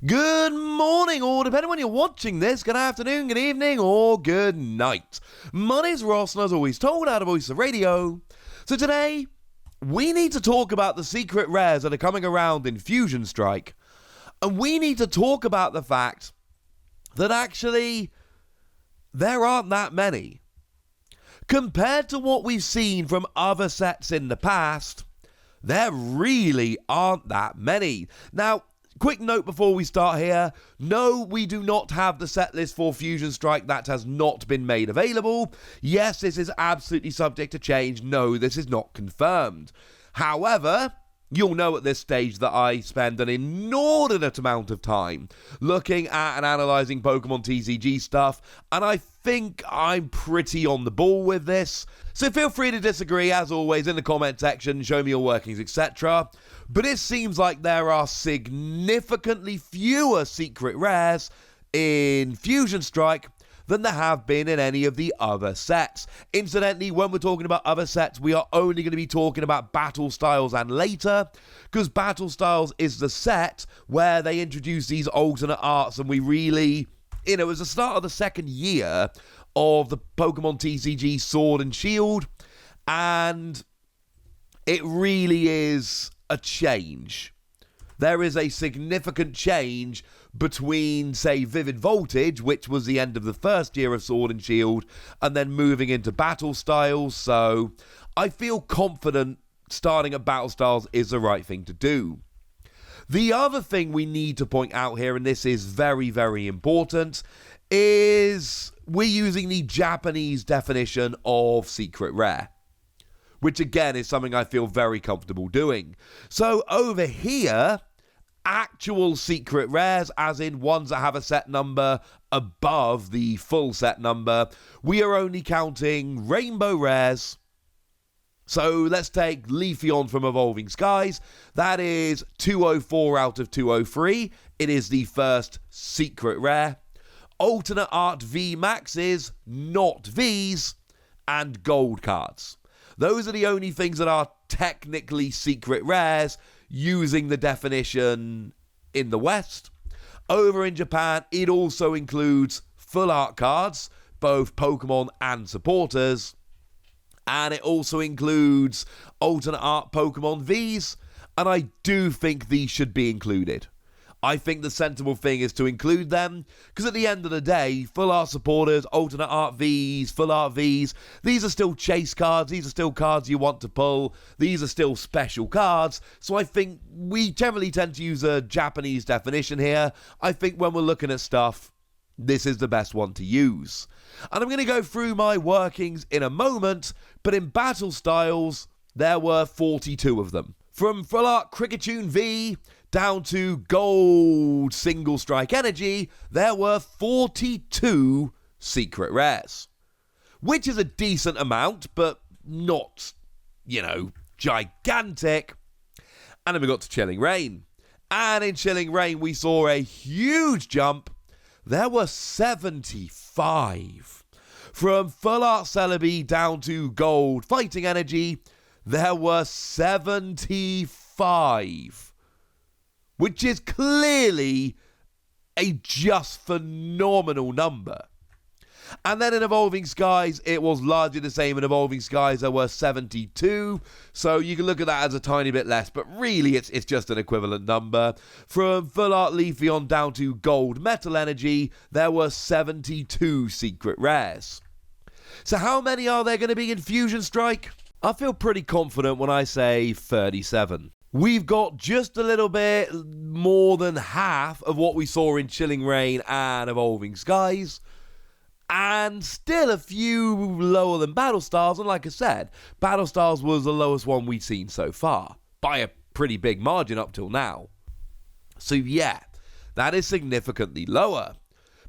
Good morning, or depending on when you're watching this, good afternoon, good evening, or good night. My name's Ross, and as always told out of Voice of Radio. So today, we need to talk about the secret rares that are coming around in Fusion Strike. And we need to talk about the fact that actually, there aren't that many. Compared to what we've seen from other sets in the past, there really aren't that many. Now, quick note before we start here, no, we do not have the set list for Fusion Strike. That has not been made available. Yes, this is absolutely subject to change. No, this is not confirmed. However, you'll know at this stage that I spend an inordinate amount of time looking at and analysing Pokemon TCG stuff, and I think I'm pretty on the ball with this. So feel free to disagree, as always, in the comment section, show me your workings, etc. But it seems like there are significantly fewer secret rares in Fusion Strike than there have been in any of the other sets. Incidentally, when we're talking about other sets, we are only going to be talking about Battle Styles and later, because Battle Styles is the set where they introduce these alternate arts, and we really, it was the start of the second year of the Pokemon TCG Sword and Shield, and it really is a change. There is a significant change between, say, Vivid Voltage, which was the end of the first year of Sword and Shield, and then moving into Battle Styles, so I feel confident starting at Battle Styles is the right thing to do. The other thing we need to point out here, and this is very, very important, is we're using the Japanese definition of secret rare, which again is something I feel very comfortable doing. So over here, actual secret rares, as in ones that have a set number above the full set number, we are only counting rainbow rares. So let's take Leafeon from Evolving Skies. That is 204 out of 203. It is the first secret rare. Alternate Art V Maxes, not Vs, and gold cards. Those are the only things that are technically secret rares using the definition in the West. Over in Japan, it also includes full art cards, both Pokemon and supporters. And it also includes alternate art Pokemon Vs, and I do think these should be included. I think the sensible thing is to include them, because at the end of the day, full art supporters, alternate art Vs, full art Vs, these are still chase cards, these are still cards you want to pull, these are still special cards, so I think we generally tend to use a Japanese definition here. I think when we're looking at stuff, this is the best one to use. And I'm going to go through my workings in a moment, but in Battle Styles, there were 42 of them. From Full Art Cricketune V down to Gold Single Strike Energy, there were 42 secret rares. Which is a decent amount, but not, gigantic. And then we got to Chilling Reign. And in Chilling Reign, we saw a huge jump. There were 75. From Full Art Celebi down to Gold Fighting Energy, there were 75. Which is clearly a just phenomenal number. And then in Evolving Skies, it was largely the same. In Evolving Skies, there were 72. So you can look at that as a tiny bit less, but really it's just an equivalent number. From Full Art Leafeon down to Gold Metal Energy, there were 72 secret rares. So how many are there going to be in Fusion Strike? I feel pretty confident when I say 37. We've got just a little bit more than half of what we saw in Chilling Reign and Evolving Skies, and still a few lower than Battle Styles, and like I said, Battle Styles was the lowest one we'd seen so far, by a pretty big margin up till now. So yeah, that is significantly lower.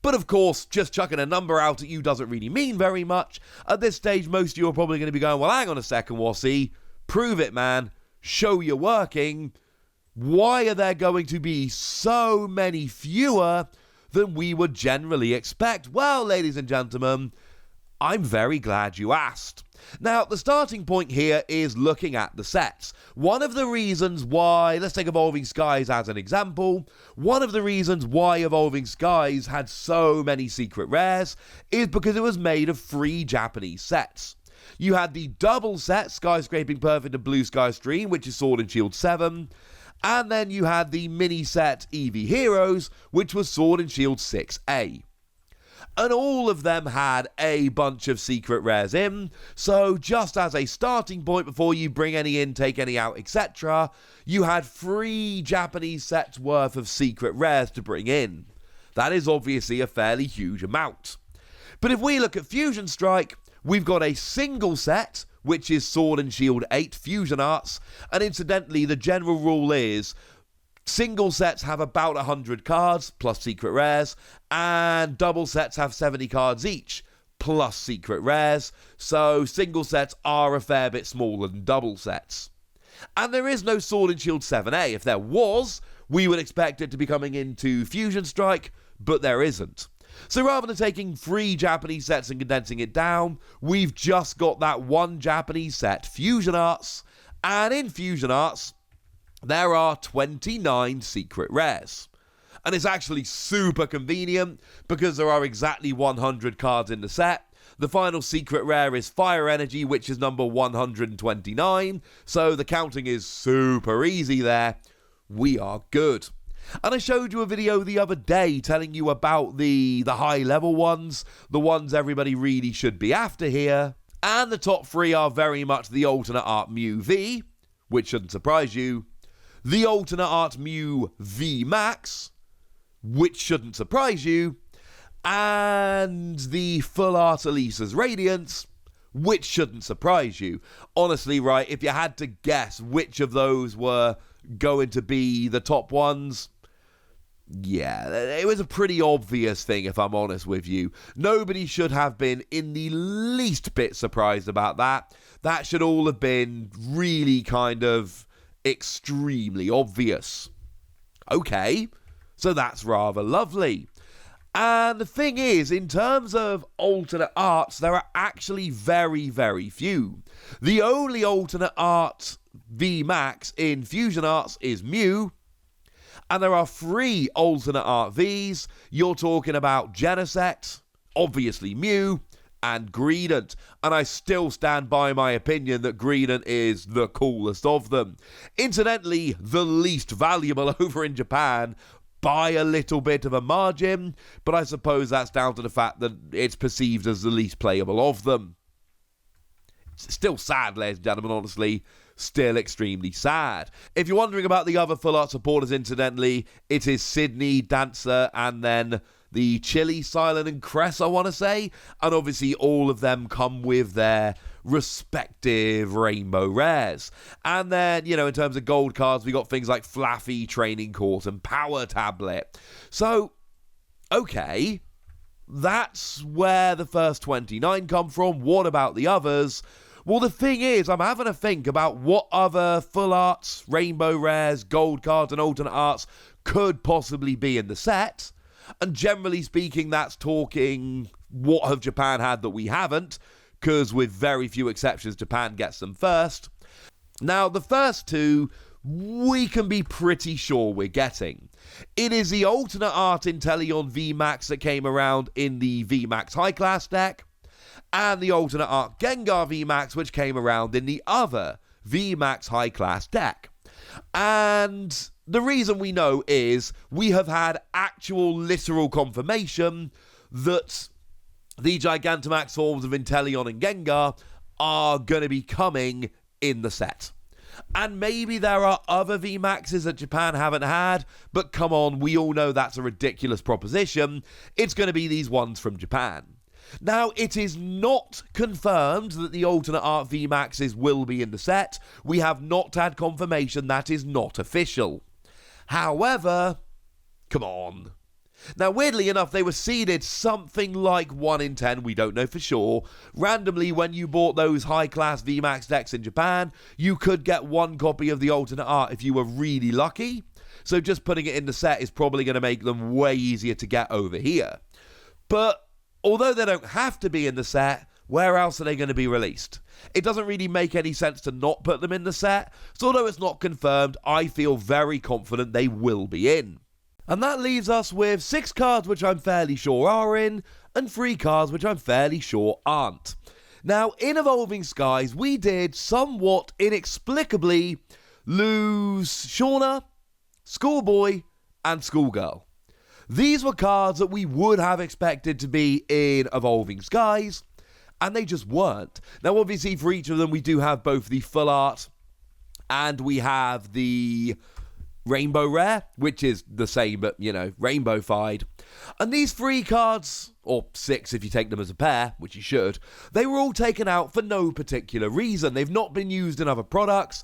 But of course, just chucking a number out at you doesn't really mean very much. At this stage, most of you are probably going to be going, well, hang on a second, Wassy, prove it, man. Show you're working. Why are there going to be so many fewer than we would generally expect? Well, ladies and gentlemen, I'm very glad you asked. Now, the starting point here is looking at the sets. One of the reasons why, let's take Evolving Skies as an example, one of the reasons why Evolving Skies had so many secret rares is because it was made of 3 Japanese sets. You had the double set, Skyscraping Perfect and Blue Sky Stream, which is Sword and Shield 7, and then you had the mini set Eevee Heroes, which was Sword and Shield 6A. And all of them had a bunch of secret rares in, so just as a starting point before you bring any in, take any out, etc., you had 3 Japanese sets worth of secret rares to bring in. That is obviously a fairly huge amount. But if we look at Fusion Strike, we've got a single set, which is Sword and Shield 8 Fusion Arts, and incidentally, the general rule is single sets have about 100 cards, plus secret rares, and double sets have 70 cards each, plus secret rares, so single sets are a fair bit smaller than double sets. And there is no Sword and Shield 7A. If there was, we would expect it to be coming into Fusion Strike, but there isn't. So rather than taking 3 Japanese sets and condensing it down, we've just got that one Japanese set, Fusion Arts, and in Fusion Arts, there are 29 secret rares. And it's actually super convenient because there are exactly 100 cards in the set. The final secret rare is Fire Energy, which is number 129. So the counting is super easy there. We are good. And I showed you a video the other day telling you about the high level ones, the ones everybody really should be after here. And the top 3 are very much the alternate art Mew V, which shouldn't surprise you. The alternate art Mew V Max, which shouldn't surprise you, and the full art Elisa's Radiance, which shouldn't surprise you. Honestly, right, if you had to guess which of those were going to be the top ones, yeah, it was a pretty obvious thing, if I'm honest with you. Nobody should have been in the least bit surprised about that. That should all have been really kind of extremely obvious. Okay, so that's rather lovely. And the thing is, in terms of alternate arts, there are actually very, very few. The only alternate art VMAX in Fusion Arts is Mew, and there are 3 alternate art Vs. You're talking about Genesect, obviously Mew, and Greedent, and I still stand by my opinion that Greedent is the coolest of them. Incidentally, the least valuable over in Japan by a little bit of a margin, but I suppose that's down to the fact that it's perceived as the least playable of them. It's still sad, ladies and gentlemen, honestly. Still extremely sad. If you're wondering about the other full art supporters, incidentally, it is Sydney, Dancer, and then the Chili, Silent, and Cress, I want to say. And obviously all of them come with their respective rainbow rares. And then, you know, in terms of gold cards, we got things like Flaffy, Training Course, and Power Tablet. So, okay, that's where the first 29 come from. What about the others? Well, the thing is, I'm having to think about what other full arts, rainbow rares, gold cards, and alternate arts could possibly be in the set. And generally speaking, that's talking what have Japan had that we haven't, because with very few exceptions, Japan gets them first. Now, the first 2, we can be pretty sure we're getting. It is the alternate art Inteleon VMAX that came around in the VMAX High Class deck, and the alternate art Gengar VMAX, which came around in the other VMAX High Class deck. And the reason we know is we have had actual literal confirmation that the Gigantamax forms of Inteleon and Gengar are going to be coming in the set. And maybe there are other VMAXs that Japan haven't had, but come on, we all know that's a ridiculous proposition. It's going to be these ones from Japan. Now, it is not confirmed that the alternate art VMAXs will be in the set. We have not had confirmation. That is not official. However, come on. Now, weirdly enough, they were seeded something like 1 in 10, we don't know for sure. Randomly, when you bought those high-class VMAX decks in Japan, you could get 1 copy of the alternate art if you were really lucky. So just putting it in the set is probably going to make them way easier to get over here. But although they don't have to be in the set, where else are they going to be released? It doesn't really make any sense to not put them in the set, so although it's not confirmed, I feel very confident they will be in. And that leaves us with 6 cards which I'm fairly sure are in, and 3 cards which I'm fairly sure aren't. Now, in Evolving Skies, we did somewhat inexplicably lose Shauna, Schoolboy, and Schoolgirl. These were cards that we would have expected to be in Evolving Skies, and they just weren't. Now, obviously, for each of them, we do have both the full art and we have the Rainbow Rare, which is the same, but, rainbow-fied. And these 3 cards, or 6 if you take them as a pair, which you should, they were all taken out for no particular reason. They've not been used in other products.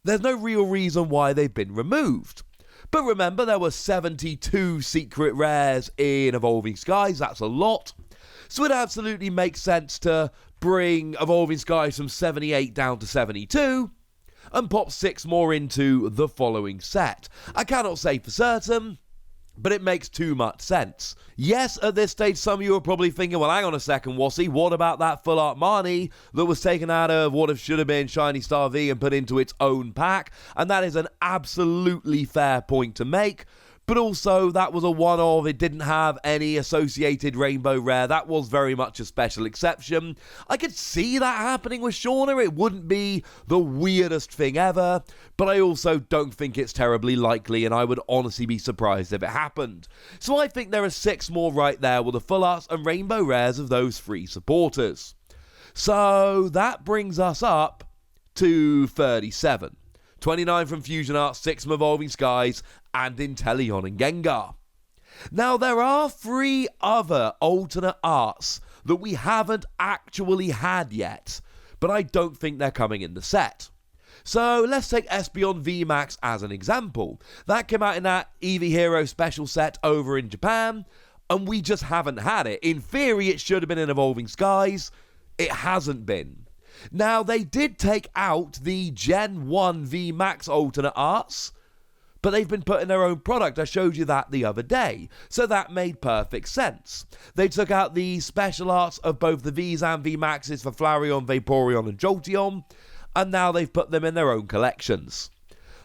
There's no real reason why they've been removed. But remember, there were 72 secret rares in Evolving Skies. That's a lot. So it absolutely makes sense to bring Evolving Skies from 78 down to 72 and pop 6 more into the following set. I cannot say for certain, but it makes too much sense. Yes, at this stage, some of you are probably thinking, well, hang on a second, Wassy, what about that full art Marnie that was taken out of what should have been Shiny Star V and put into its own pack? And that is an absolutely fair point to make. But also, that was a one-off. It didn't have any associated Rainbow Rare. That was very much a special exception. I could see that happening with Shauna. It wouldn't be the weirdest thing ever. But I also don't think it's terribly likely, and I would honestly be surprised if it happened. So I think there are 6 more right there with the full arts and Rainbow Rares of those 3 supporters. So that brings us up to 37. 29 from Fusion Arts, 6 from Evolving Skies, and Inteleon and Gengar. Now, there are 3 other alternate arts that we haven't actually had yet, but I don't think they're coming in the set. So, let's take Espeon VMAX as an example. That came out in that Eevee Hero special set over in Japan, and we just haven't had it. In theory, it should have been in Evolving Skies. It hasn't been. Now, they did take out the Gen 1 VMAX alternate arts, but they've been put in their own product. I showed you that the other day, so that made perfect sense. They took out the special arts of both the Vs and VMAXs for Flareon, Vaporeon, and Jolteon, and now they've put them in their own collections.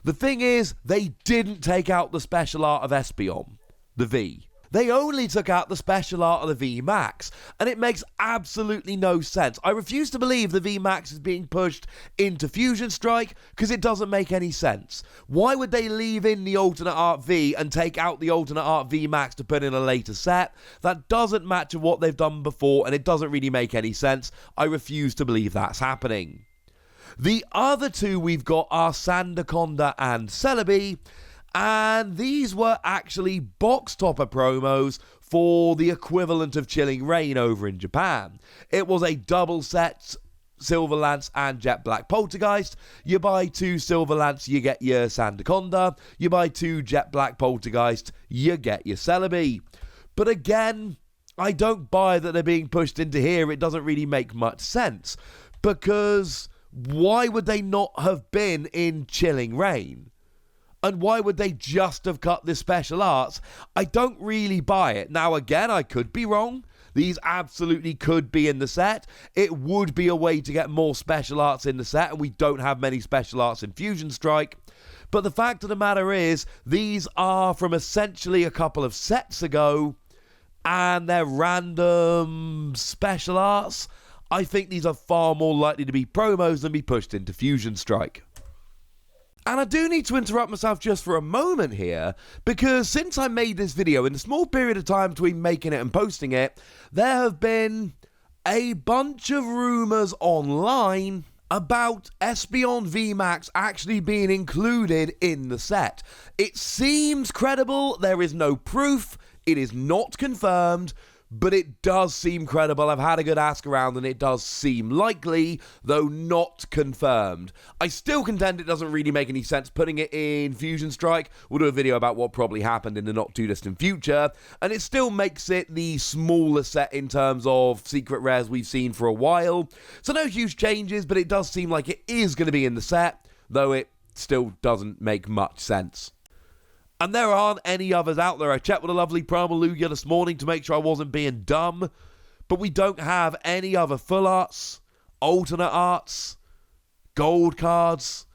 The thing is, they didn't take out the special art of Espeon, the V. They only took out the special art of the VMAX, and it makes absolutely no sense. I refuse to believe the VMAX is being pushed into Fusion Strike, because it doesn't make any sense. Why would they leave in the alternate art V and take out the alternate art VMAX to put in a later set? That doesn't match with what they've done before, and it doesn't really make any sense. I refuse to believe that's happening. The other 2 we've got are Sandaconda and Celebi, and these were actually box topper promos for the equivalent of Chilling Reign over in Japan. It was a double set, Silver Lance and Jet Black Poltergeist. You buy 2 Silver Lance, you get your Sandaconda. You buy 2 Jet Black Poltergeist, you get your Celebi. But again, I don't buy that they're being pushed into here. It doesn't really make much sense. Because why would they not have been in Chilling Reign? And why would they just have cut the special arts? I don't really buy it. Now, again, I could be wrong. These absolutely could be in the set. It would be a way to get more special arts in the set, and we don't have many special arts in Fusion Strike. But the fact of the matter is, these are from essentially a couple of sets ago, and they're random special arts. I think these are far more likely to be promos than be pushed into Fusion Strike. And I do need to interrupt myself just for a moment here, because since I made this video, in the small period of time between making it and posting it, there have been a bunch of rumours online about Espeon VMAX actually being included in the set. It seems credible, there is no proof, it is not confirmed, but it does seem credible. I've had a good ask around and it does seem likely, though not confirmed. I still contend it doesn't really make any sense putting it in Fusion Strike. We'll do a video about what probably happened in the not too distant future, and it still makes it the smaller set in terms of secret rares we've seen for a while. So no huge changes, but it does seem like it is going to be in the set, though it still doesn't make much sense. And there aren't any others out there. I checked with a lovely Primal Lugia this morning to make sure I wasn't being dumb. but we don't have any other full arts, alternate arts, gold cards.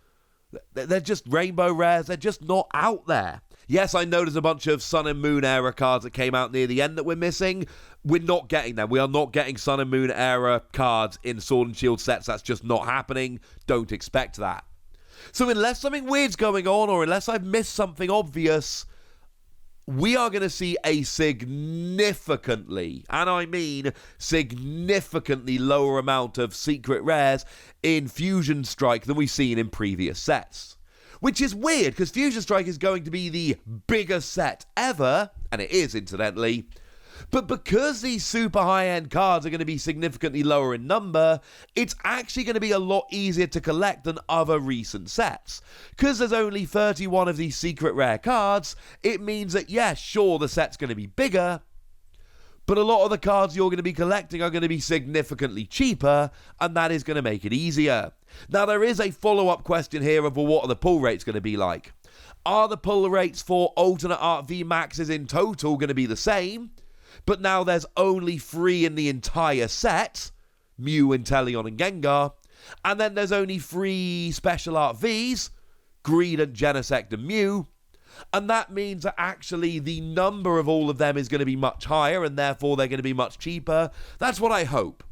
They're just rainbow rares. They're just not out there. Yes, I know there's a bunch of Sun and Moon era cards that came out near the end that we're missing. We're not getting them. We are not getting Sun and Moon era cards in Sword and Shield sets. That's just not happening. Don't expect that. So unless something weird's going on, or unless I've missed something obvious, we are going to see a significantly, and I mean significantly lower amount of secret rares in Fusion Strike than we've seen in previous sets. Which is weird, because Fusion Strike is going to be the biggest set ever, and it is, incidentally. But because these super high-end cards are going to be significantly lower in number, it's actually going to be a lot easier to collect than other recent sets. Because there's only 31 of these secret rare cards, it means that, yes, sure, the set's going to be bigger, but a lot of the cards you're going to be collecting are going to be significantly cheaper, and that is going to make it easier. Now, there is a follow-up question here of, well, what are the pull rates going to be like? Are the pull rates for alternate art VMAXs in total going to be the same? But now there's only 3 in the entire set, Mew, Inteleon, and Gengar. And then there's only 3 special art Vs, Greedent, Genesect, and Mew. And that means that actually the number of all of them is going to be much higher, and therefore they're going to be much cheaper. That's what I hope.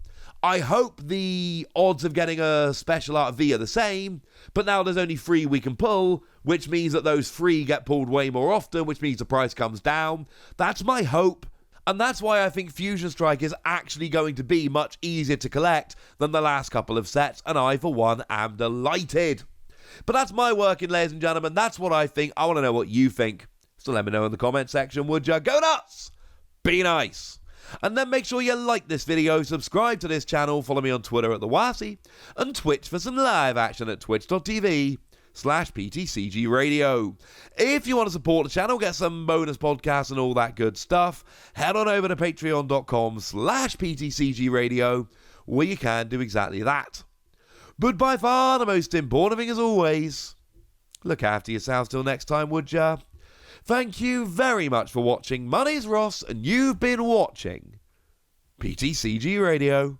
I hope the odds of getting a special art V are the same, but now there's only 3 we can pull, which means that those 3 get pulled way more often, which means the price comes down. That's my hope. And that's why I think Fusion Strike is actually going to be much easier to collect than the last couple of sets, and I, for one, am delighted. But that's my working, ladies and gentlemen. That's what I think. I want to know what you think. So let me know in the comment section, would ya? Go nuts! Be nice! And then make sure you like this video, subscribe to this channel, follow me on Twitter at TheWasi, and Twitch for some live action at twitch.tv/PTCG Radio. If you want to support the channel, get some bonus podcasts and all that good stuff, head on over to patreon.com/PTCG Radio, where you can do exactly that. But by far the most important thing, as always, look after yourselves till next time, would ya? Thank you very much for watching. My name's Ross, and you've been watching PTCG Radio.